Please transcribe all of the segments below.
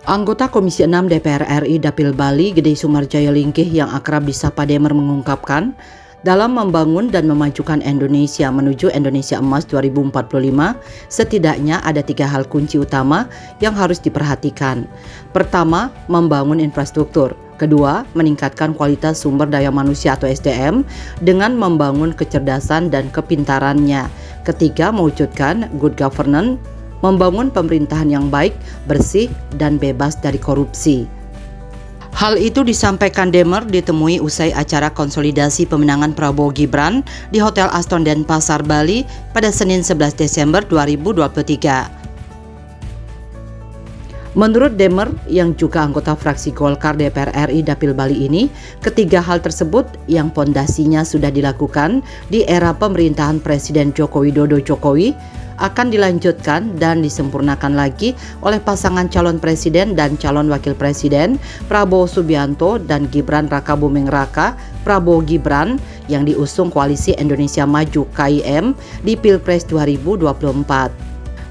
Anggota Komisi 6 DPR RI Dapil Bali, Gede Sumarjaya Lingkih yang akrab disapa Demer mengungkapkan, dalam membangun dan memajukan Indonesia menuju Indonesia Emas 2045, setidaknya ada 3 hal kunci utama yang harus diperhatikan. Pertama, membangun infrastruktur. Kedua, meningkatkan kualitas sumber daya manusia atau SDM dengan membangun kecerdasan dan kepintarannya. Ketiga, mewujudkan good governance, membangun pemerintahan yang baik, bersih, dan bebas dari korupsi. Hal itu disampaikan Demer ditemui usai acara konsolidasi pemenangan Prabowo Gibran di Hotel Aston Denpasar, Bali pada Senin 11 Desember 2023. Menurut Demer, yang juga anggota fraksi Golkar DPR RI Dapil Bali ini, ketiga hal tersebut yang pondasinya sudah dilakukan di era pemerintahan Presiden Joko Widodo akan dilanjutkan dan disempurnakan lagi oleh pasangan calon presiden dan calon wakil presiden Prabowo Subianto dan Gibran Rakabuming Raka Prabowo Gibran yang diusung Koalisi Indonesia Maju (KIM) di Pilpres 2024.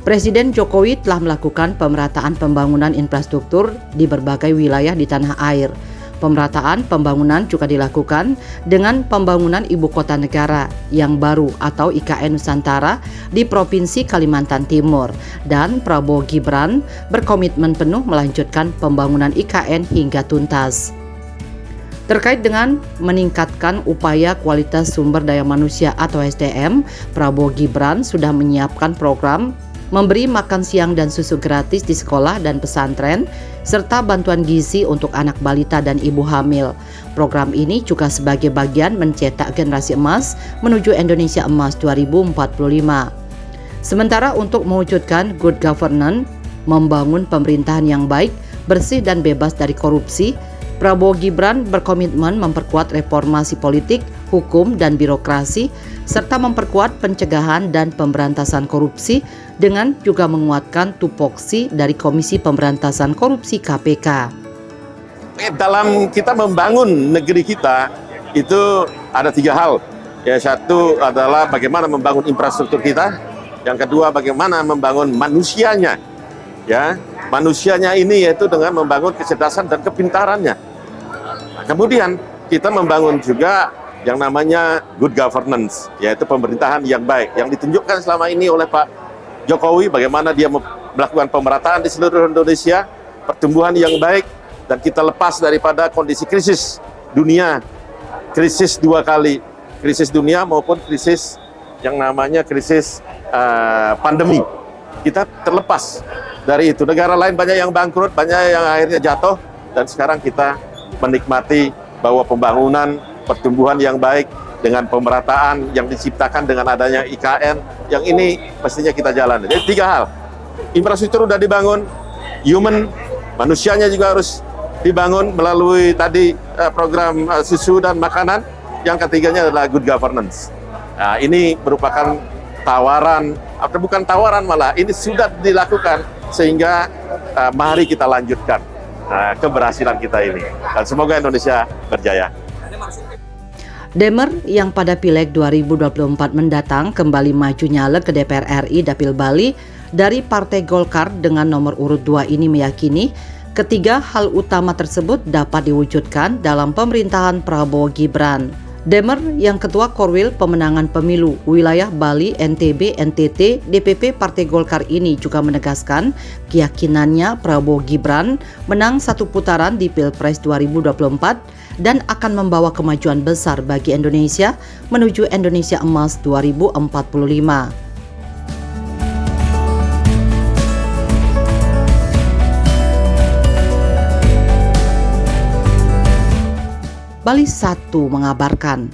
Presiden Jokowi telah melakukan pemerataan pembangunan infrastruktur di berbagai wilayah di tanah air. Pemerataan pembangunan juga dilakukan dengan pembangunan Ibu Kota Negara yang baru atau IKN Nusantara di Provinsi Kalimantan Timur, dan Prabowo Gibran berkomitmen penuh melanjutkan pembangunan IKN hingga tuntas. Terkait dengan meningkatkan upaya kualitas sumber daya manusia atau SDM, Prabowo Gibran sudah menyiapkan program memberi makan siang dan susu gratis di sekolah dan pesantren, serta bantuan gizi untuk anak balita dan ibu hamil. Program ini juga sebagai bagian mencetak generasi emas menuju Indonesia Emas 2045. Sementara untuk mewujudkan good governance, membangun pemerintahan yang baik, bersih dan bebas dari korupsi, Prabowo Gibran berkomitmen memperkuat reformasi politik, hukum, dan birokrasi, serta memperkuat pencegahan dan pemberantasan korupsi dengan juga menguatkan tupoksi dari Komisi Pemberantasan Korupsi KPK. Dalam kita membangun negeri kita, itu ada 3 hal. Ya, satu adalah bagaimana membangun infrastruktur kita, yang kedua bagaimana membangun manusianya. Ya, manusianya ini yaitu dengan membangun kecerdasan dan kepintarannya. Nah, kemudian kita membangun juga yang namanya good governance, yaitu pemerintahan yang baik, yang ditunjukkan selama ini oleh Pak Jokowi, bagaimana dia melakukan pemerataan di seluruh Indonesia, pertumbuhan yang baik, dan kita lepas daripada kondisi krisis dunia, krisis 2 kali, krisis dunia maupun krisis yang namanya krisis pandemi. Kita terlepas dari itu. Negara lain banyak yang bangkrut, banyak yang akhirnya jatuh, dan sekarang kita menikmati bahwa pembangunan, pertumbuhan yang baik dengan pemerataan yang diciptakan dengan adanya IKN, yang ini mestinya kita jalan. Jadi 3 hal, infrastruktur sudah dibangun, manusianya juga harus dibangun melalui tadi program susu dan makanan, yang ketiganya adalah good governance. Nah, ini merupakan tawaran, atau bukan tawaran malah, ini sudah dilakukan, sehingga mari kita lanjutkan keberhasilan kita ini, dan semoga Indonesia berjaya. Demer yang pada Pileg 2024 mendatang kembali maju nyalek ke DPR RI Dapil Bali dari Partai Golkar dengan nomor urut 2 ini meyakini ketiga hal utama tersebut dapat diwujudkan dalam pemerintahan Prabowo Gibran. Demer yang Ketua Korwil Pemenangan Pemilu Wilayah Bali, NTB, NTT, DPP Partai Golkar ini juga menegaskan keyakinannya Prabowo Gibran menang 1 putaran di Pilpres 2024 dan akan membawa kemajuan besar bagi Indonesia menuju Indonesia Emas 2045. Bali 1 mengabarkan.